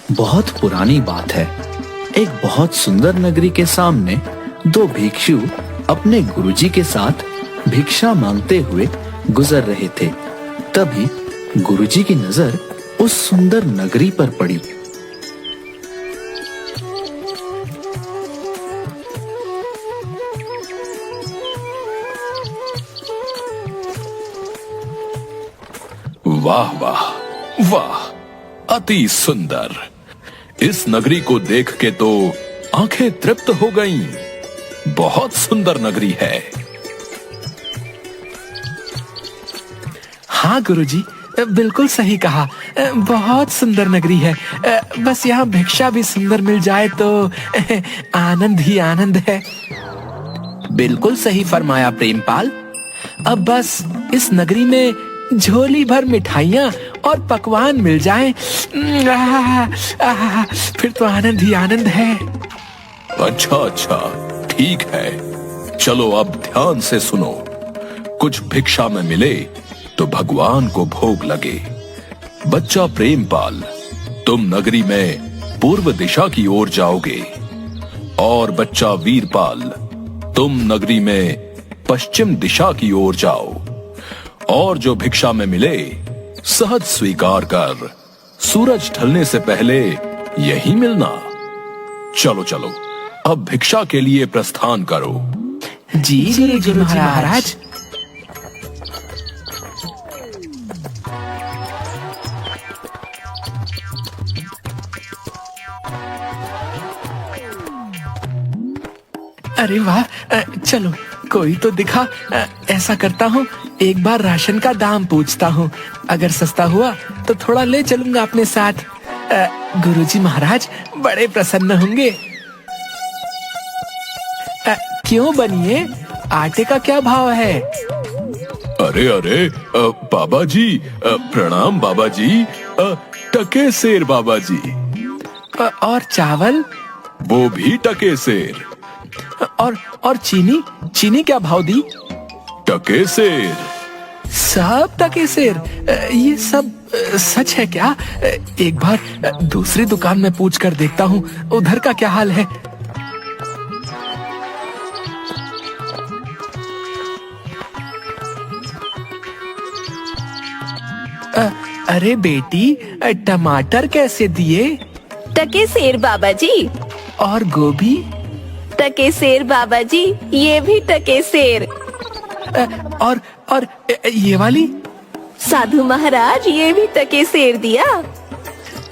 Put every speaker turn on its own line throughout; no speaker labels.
बहुत पुरानी बात है। एक बहुत सुंदर नगरी के सामने दो भिक्षु अपने गुरुजी के साथ भिक्षा मांगते हुए गुजर रहे थे। तभी गुरुजी की नजर उस सुंदर नगरी पर पड़ी।
वाह वाह वाह, अति सुंदर। इस नगरी को देख के तो आंखें तृप्त हो गईं। बहुत सुंदर नगरी है।
हाँ गुरुजी, बिल्कुल सही कहा। बहुत सुंदर नगरी है। बस यहाँ भिक्षा भी सुंदर मिल जाए तो आनंद ही आनंद है। बिल्कुल सही फरमाया प्रेमपाल। अब बस इस नगरी में झोली भर मिठाइयाँ और पकवान मिल जाएं, फिर तो आनंद ही आनंद है।
अच्छा अच्छा, ठीक है। चलो अब ध्यान से सुनो। कुछ भिक्षा में मिले तो भगवान को भोग लगे। बच्चा प्रेमपाल, तुम नगरी में पूर्व दिशा की ओर जाओगे और बच्चा वीरपाल, तुम नगरी में पश्चिम दिशा की ओर जाओ और जो भिक्षा में मिले सहज स्वीकार कर सूरज ढलने से पहले यही मिलना। चलो चलो, अब भिक्षा के लिए प्रस्थान करो।
जी गुरुजी महाराज। अरे वाह, चलो कोई तो दिखा। ऐसा करता हूँ, एक बार राशन का दाम पूछता हूँ। अगर सस्ता हुआ तो थोड़ा ले चलूंगा अपने साथ। गुरुजी महाराज बड़े प्रसन्न होंगे। क्यों बनिए, आटे का क्या भाव है?
अरे अरे बाबा जी, प्रणाम बाबा जी। टके सेर बाबा जी।
और चावल?
वो भी टके सेर।
और चीनी? चीनी क्या भाव दी?
टके सेर।
सब टके सेर? ये सब सच है क्या? एक बार दूसरी दुकान में पूछ कर देखता हूँ, उधर का क्या हाल है। अरे बेटी, टमाटर कैसे दिए?
टके सेर बाबा जी।
और गोभी?
टके सेर बाबा जी, ये भी टके सेर।
और ये वाली?
साधु महाराज, ये भी टके सेर दिया।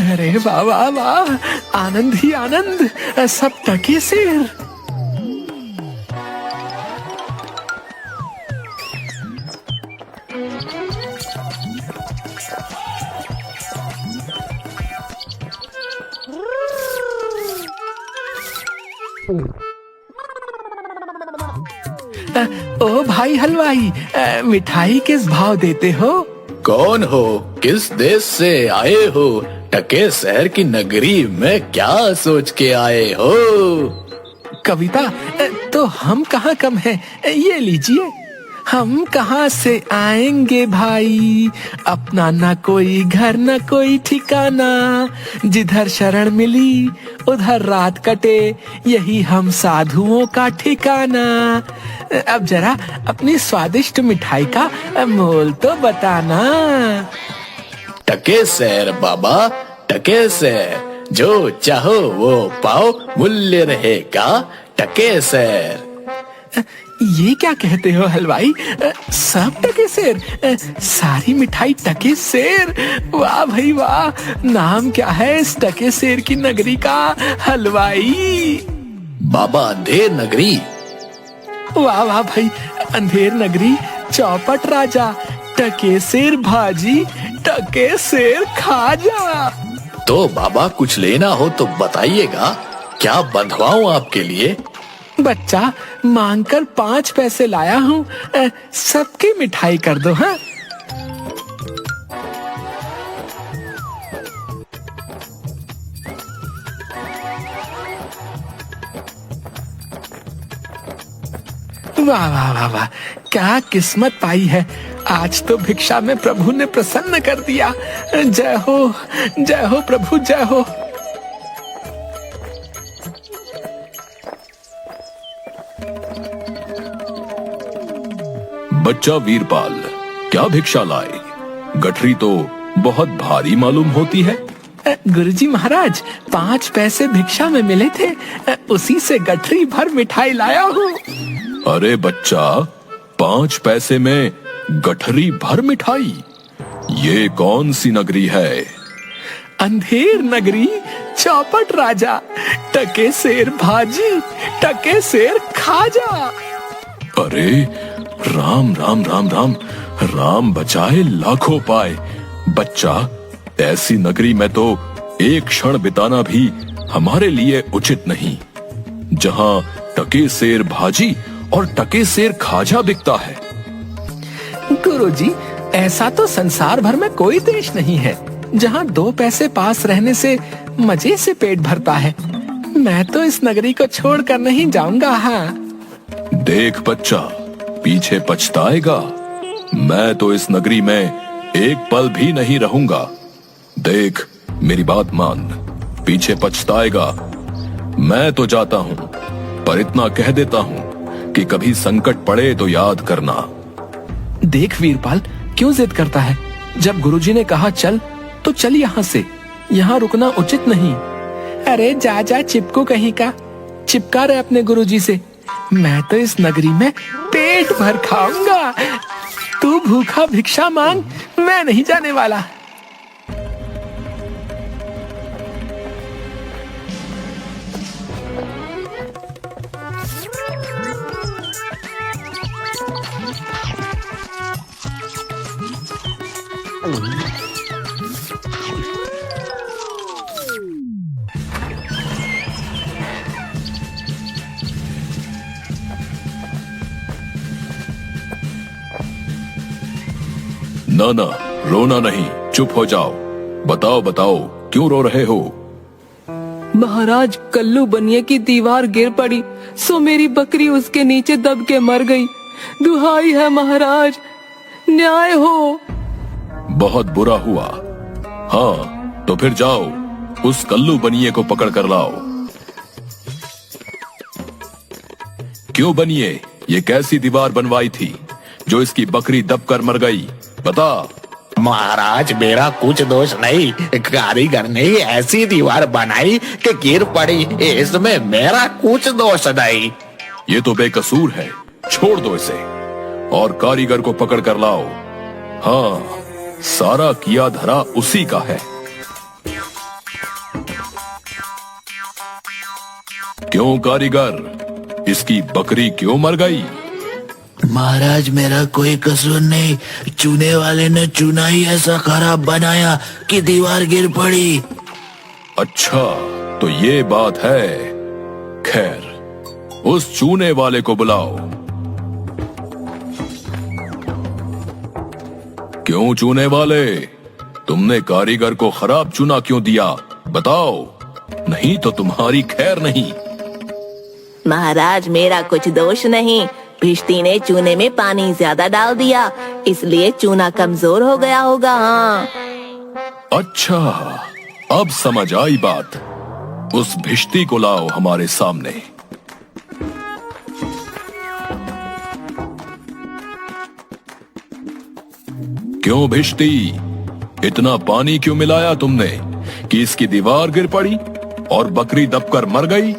अरे वाह वाह वाह, आनंद ही आनंद, सब टके सेर। ओ भाई हलवाई, मिठाई किस भाव देते हो?
कौन हो? किस देश से आए हो? टके शहर की नगरी में क्या सोच के आए हो?
कविता, तो हम कहाँ कम हैं, ये लीजिए। हम कहाँ से आएंगे भाई, अपना न कोई घर न कोई ठिकाना, जिधर शरण मिली उधर रात कटे, यही हम साधुओं का ठिकाना। अब जरा अपनी स्वादिष्ट मिठाई का मोल तो बताना।
टके शहर बाबा, टके शहर, जो चाहो वो पाओ, मूल्य रहेगा टके शहर।
ये क्या कहते हो हलवाई? सब टके सेर? सारी मिठाई टके सेर? वाह भाई वाह, नाम क्या है इस टके सेर की नगरी का हलवाई?
बाबा अंधेर नगरी।
वाह वाह भाई, अंधेर नगरी, चौपट राजा, टके सेर भाजी, टके सेर खाजा।
तो बाबा कुछ लेना हो तो बताइएगा, क्या बंधवाऊं आपके लिए?
बच्चा, मांगकर 5 पैसे लाया हूँ, सबकी मिठाई कर दो। हाँ, वाह वाह वाह वाह, क्या किस्मत पाई है। आज तो भिक्षा में प्रभु ने प्रसन्न कर दिया। जय हो प्रभु, जय हो।
बच्चा वीरपाल, क्या भिक्षा लाए? गठरी तो बहुत भारी मालूम होती है।
गुरुजी महाराज, 5 पैसे भिक्षा में मिले थे, उसी से गठरी भर मिठाई लाया हूँ।
अरे बच्चा, 5 पैसे में गठरी भर मिठाई? ये कौन सी नगरी है?
अंधेर नगरी, चौपट राजा, टके शेर भाजी, टके शेर खाजा।
अरे राम राम राम राम, राम बचाए लाखों पाए। बच्चा, ऐसी नगरी में तो एक क्षण बिताना भी हमारे लिए उचित नहीं, जहां टके शेर भाजी और टके शेर खाजा बिकता है।
गुरुजी, ऐसा तो संसार भर में कोई देश नहीं है जहां 2 पैसे पास रहने से मजे से पेट भरता है। मैं तो इस नगरी को छोड़कर नहीं जाऊंगा। हाँ,
देख बच्चा, पीछे पछताएगा। मैं तो इस नगरी में एक पल भी नहीं रहूंगा। देख, मेरी बात मान, पीछे पछताएगा। मैं तो जाता हूँ, पर इतना कह देता हूँ कि कभी संकट पड़े तो याद करना।
देख वीरपाल, क्यों जिद करता है? जब गुरुजी ने कहा चल, तो चल यहाँ से। यहाँ रुकना उचित नहीं। अरे जा जा चिपको कहीं का, चिपका रहे अपने गुरुजी से। मैं तो इस नगरी में पेट भर खाऊंगा। तू भूखा भिक्षा मांग, मैं नहीं जाने वाला।
ना ना, रोना नहीं, चुप हो जाओ। बताओ बताओ, क्यों रो रहे हो?
महाराज, कल्लू बनिए की दीवार गिर पड़ी, सो मेरी बकरी उसके नीचे दब के मर गई। दुहाई है महाराज, न्याय हो।
बहुत बुरा हुआ। हाँ, तो फिर जाओ, उस कल्लू बनिए को पकड़ कर लाओ। क्यों बनिए, ये कैसी दीवार बनवाई थी जो इसकी बकरी दब कर मर गई? बता।
महाराज, मेरा कुछ दोष नहीं, कारीगर ने ऐसी दीवार बनाई कि गिर पड़ी, इसमें मेरा कुछ दोष नहीं।
ये तो बेकसूर है, छोड़ दो इसे और कारीगर को पकड़ कर लाओ। हाँ, सारा किया धरा उसी का है। क्यों कारीगर, इसकी बकरी क्यों मर गई?
महाराज, मेरा कोई कसूर नहीं, चूने वाले ने चूना ही ऐसा खराब बनाया कि दीवार गिर पड़ी।
अच्छा, तो ये बात है। खैर, उस चूने वाले को बुलाओ। क्यों चूने वाले, तुमने कारीगर को खराब चूना क्यों दिया? बताओ, नहीं तो तुम्हारी खैर नहीं।
महाराज, मेरा कुछ दोष नहीं, भिश्ती ने चूने में पानी ज्यादा डाल दिया, इसलिए चूना कमजोर हो गया होगा। हाँ।
अच्छा, अब समझ आई बात। उस भिश्ती को लाओ हमारे सामने। क्यों भिश्ती, इतना पानी क्यों मिलाया तुमने कि इसकी दीवार गिर पड़ी और बकरी दबकर मर गई?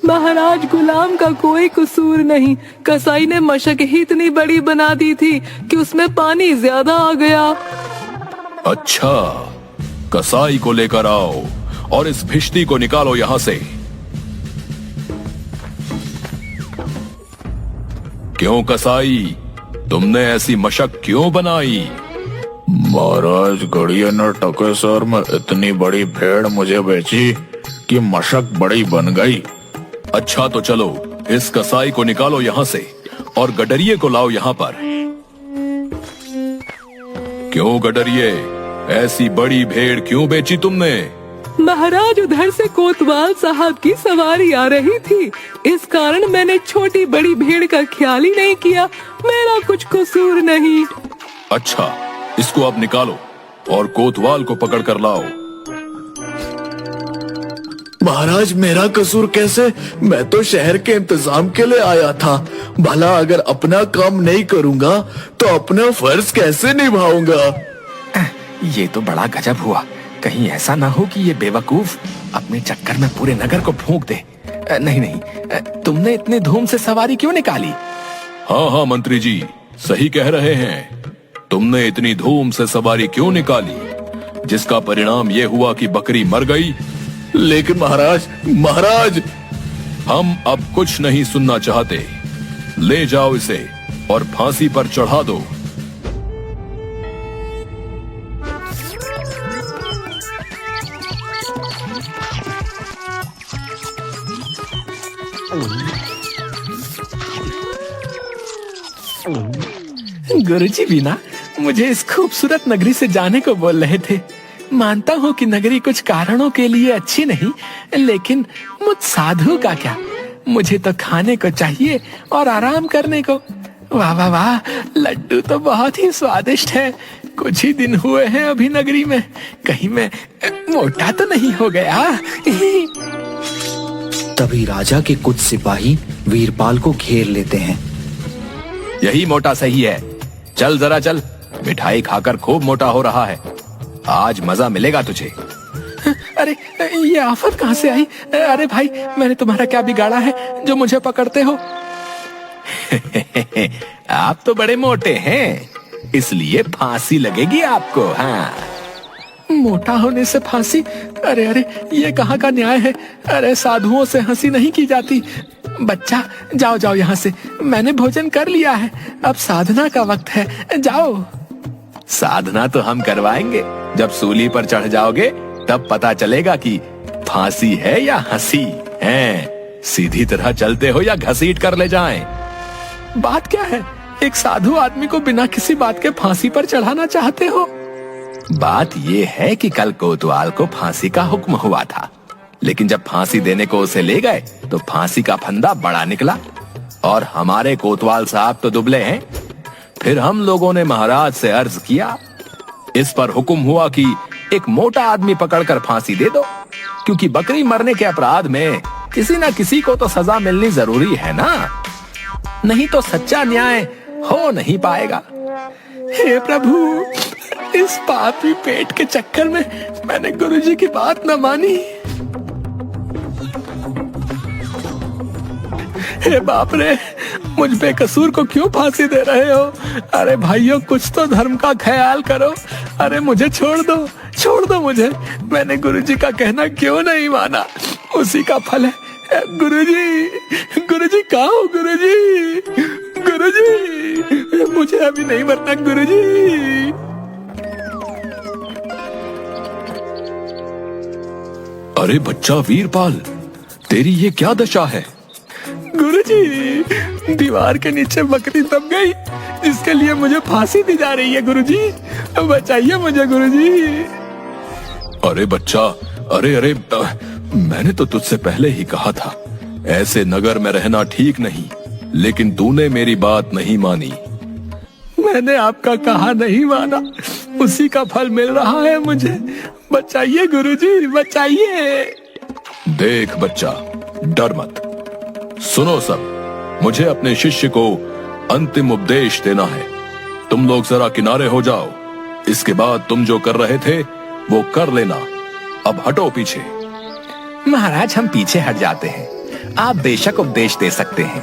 महाराज, गुलाम का कोई कसूर नहीं, कसाई ने मशक ही इतनी बड़ी बना दी थी कि उसमें पानी ज्यादा आ गया।
अच्छा, कसाई को लेकर आओ और इस भिश्ती को निकालो यहां से। क्यों कसाई, तुमने ऐसी मशक क्यों बनाई?
महाराज, गड़िया ने टकेसर में इतनी बड़ी भेड़ मुझे बेची कि मशक बड़ी बन गई।
अच्छा, तो चलो इस कसाई को निकालो यहां से और गडरिये को लाओ यहां पर। क्यों गडरिये, ऐसी बड़ी भेड़ क्यों बेची तुमने?
महाराज, उधर से कोतवाल साहब की सवारी आ रही थी, इस कारण मैंने छोटी बड़ी भेड़ का ख्याल ही नहीं किया। मेरा कुछ कसूर नहीं।
अच्छा, इसको अब निकालो और कोतवाल को पकड़ कर लाओ।
महाराज मेरा कसूर कैसे? मैं तो शहर के इंतजाम के लिए आया था। भला अगर अपना काम नहीं करूंगा तो अपना फर्ज कैसे निभाऊंगा?
ये तो बड़ा गजब हुआ। कहीं ऐसा ना हो कि ये बेवकूफ अपने चक्कर में पूरे नगर को फूंक दे। नहीं नहीं, तुमने इतनी धूम से सवारी क्यों निकाली?
हाँ हाँ मंत्री जी, सही कह रहे हैं। तुमने इतनी धूम से सवारी क्यों निकाली, जिसका परिणाम ये हुआ कि बकरी मर गई।
लेकिन महाराज
हम अब कुछ नहीं सुनना चाहते। ले जाओ इसे और फांसी पर चढ़ा दो।
गुरुजी भी ना मुझे इस खूबसूरत नगरी से जाने को बोल रहे थे। मानता हूँ कि नगरी कुछ कारणों के लिए अच्छी नहीं, लेकिन मुझ साधु का क्या? मुझे तो खाने को चाहिए और आराम करने को। वाह वाह वाह, लड्डू तो बहुत ही स्वादिष्ट है। कुछ ही दिन हुए हैं अभी नगरी में, कहीं मैं मोटा तो नहीं हो गया?
तभी राजा के कुछ सिपाही वीरपाल को घेर लेते हैं।
यही मोटा सही है। चल जरा चल, मिठाई खाकर खूब मोटा हो रहा है। आज मजा मिलेगा तुझे।
अरे ये आफत कहाँ से आई? अरे भाई, मैंने तुम्हारा क्या बिगाड़ा है जो मुझे पकड़ते हो?
आप तो बड़े मोटे हैं, इसलिए फांसी लगेगी आपको। हाँ,
मोटा होने से फांसी? अरे अरे, ये कहाँ का न्याय है? अरे साधुओं से हंसी नहीं की जाती। बच्चा जाओ जाओ यहाँ से, मैंने भोजन कर लिया है, अब साधना का वक्त है, जाओ।
साधना तो हम करवाएंगे। जब सूली पर चढ़ जाओगे तब पता चलेगा कि फांसी है या हंसी है। सीधी तरह चलते हो या घसीट कर ले जाएं।
बात क्या है? एक साधु आदमी को बिना किसी बात के फांसी पर चढ़ाना चाहते हो?
बात ये है कि कल कोतवाल को फांसी का हुक्म हुआ था, लेकिन जब फांसी देने को उसे ले गए तो फांसी का फंदा बड़ा निकला और हमारे कोतवाल साहब तो दुबले हैं। फिर हम लोगों ने महाराज से अर्ज किया। इस पर हुक्म हुआ कि एक मोटा आदमी पकड़कर फांसी दे दो, क्योंकि बकरी मरने के अपराध में किसी ना किसी को तो सजा मिलनी जरूरी है ना, नहीं तो सच्चा न्याय हो नहीं पाएगा।
हे प्रभु, इस पापी पेट के चक्कर में मैंने गुरुजी की बात न मानी। हे बाप रे, मुझ बेकसूर को क्यों फांसी दे रहे हो? अरे भाइयों, कुछ तो धर्म का ख्याल करो। अरे मुझे छोड़ दो मुझे। मैंने गुरुजी का कहना क्यों नहीं माना? उसी का फल है। गुरुजी कहाँ हो? गुरुजी, मुझे अभी नहीं मरना गुरुजी।
अरे बच्चा वीरपाल, तेरी ये क्या दशा है?
गुरुजी, दीवार के नीचे बकरी दब गई, जिसके लिए मुझे फांसी दी जा रही है। गुरुजी, बचाइए मुझे गुरुजी।
अरे बच्चा, अरे मैंने तो तुझसे पहले ही कहा था ऐसे नगर में रहना ठीक नहीं, लेकिन तूने मेरी बात नहीं मानी।
मैंने आपका कहा नहीं माना, उसी का फल मिल रहा है मुझे। बचाइए गुरुजी, बचाइए।
देख बच्चा, डर मत। सुनो सब, मुझे अपने शिष्य को अंतिम उपदेश देना है। तुम लोग जरा किनारे हो जाओ। इसके बाद तुम जो कर रहे थे वो कर लेना। अब हटो पीछे।
महाराज, हम पीछे हट जाते हैं। आप बेशक उपदेश दे सकते हैं।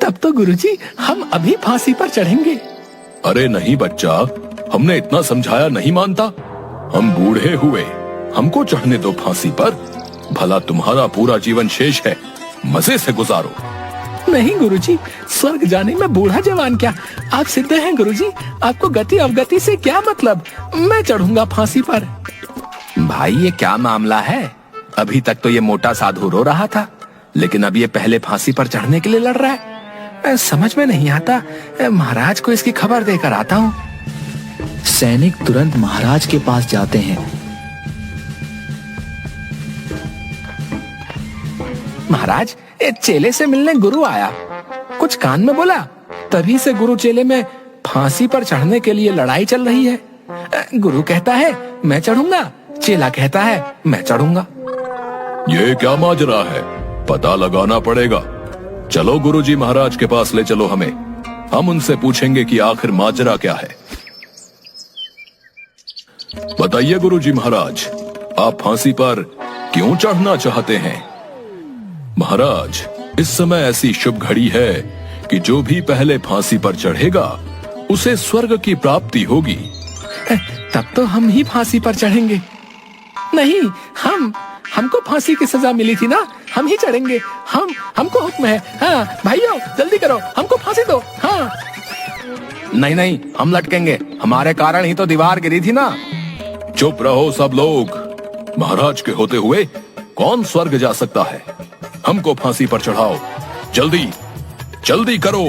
तब तो गुरुजी, हम अभी फांसी पर चढ़ेंगे।
अरे नहीं बच्चा, हमने इतना समझाया नहीं मानता। हम बूढ़े हुए, हमको चढ़ने दो फांसी पर। भला तुम्हारा पूरा जीवन शेष है, मजे से गुजारो।
नहीं गुरुजी, स्वर्ग जाने में बूढ़ा जवान क्या? आप सिद्ध हैं गुरुजी, आपको गति अवगति से क्या मतलब? मैं चढ़ूंगा फांसी पर।
भाई, ये क्या मामला है? अभी तक तो ये मोटा साधु रो रहा था, लेकिन अब ये पहले फांसी पर चढ़ने के लिए लड़ रहा है।
समझ में नहीं आता। महाराज को इसकी खबर देकर आता हूँ।
सैनिक तुरंत महाराज के पास जाते हैं।
महाराज, एक चेले से मिलने गुरु आया, कुछ कान में बोला। तभी से गुरु चेले में फांसी पर चढ़ने के लिए लड़ाई चल रही है। गुरु कहता है मैं चढ़ूंगा, चेला कहता है मैं चढ़ूंगा।
ये क्या माजरा है, पता लगाना पड़ेगा। चलो गुरुजी महाराज के पास ले चलो हमें, हम उनसे पूछेंगे कि आखिर माजरा क्या है। बताइए गुरुजी महाराज, आप फांसी पर क्यों चढ़ना चाहते हैं? महाराज, इस समय ऐसी शुभ घड़ी है कि जो भी पहले फांसी पर चढ़ेगा उसे स्वर्ग की प्राप्ति होगी।
तब तो हम ही फांसी पर चढ़ेंगे। नहीं, हमको फांसी की सजा मिली थी ना, हम ही चढ़ेंगे। हमको हुक्म है। हाँ भाइयों, जल्दी करो, हमको फांसी दो। हाँ।
नहीं नहीं, हम लटकेंगे, हमारे कारण ही तो दीवार गिरी थी ना।
चुप रहो सब लोग, महाराज के होते हुए कौन स्वर्ग जा सकता है? हमको फांसी पर चढ़ाओ, जल्दी जल्दी करो।